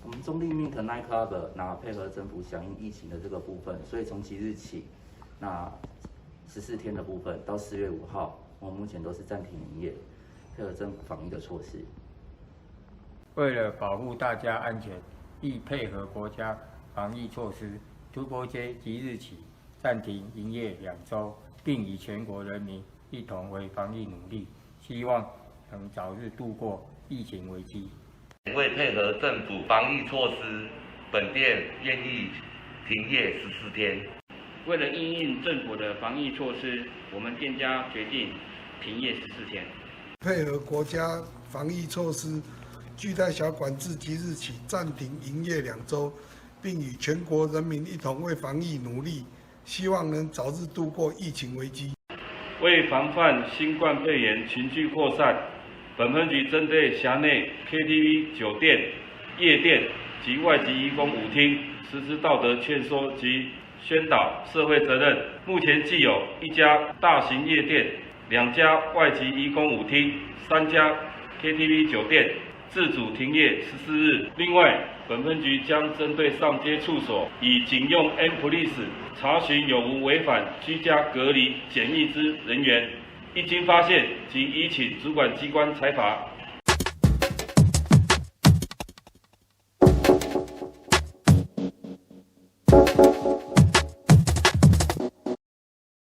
我们中立 Mint Night Club 那配合政府响应疫情的这个部分，所以从即日起，那14天的部分到4月5号，我们目前都是暂停营业，配合政府防疫的措施。为了保护大家安全，亦配合国家防疫措施，突破街即日起暂停营业2周，并与全国人民一同为防疫努力，希望能早日度过疫情危机。为配合政府防疫措施，本店愿意停业14天。为了因应政府的防疫措施，我们店家决定停业14天。配合国家防疫措施，巨蛋小馆自即日起暂停营业2周，并与全国人民一同为防疫努力，希望能早日度过疫情危机。为防范新冠肺炎群聚扩散，本分局针对辖内 KTV、酒店、夜店及外籍移工舞厅实施道德劝说及宣导社会责任。目前既有1家大型夜店、2家外籍移工舞厅、3家 KTV 酒店自主停业14日。另外，本分局将针对上街处所，以警用 M-Police 查询有无违反居家隔离检疫之人员，一经发现即依请主管机关裁罚。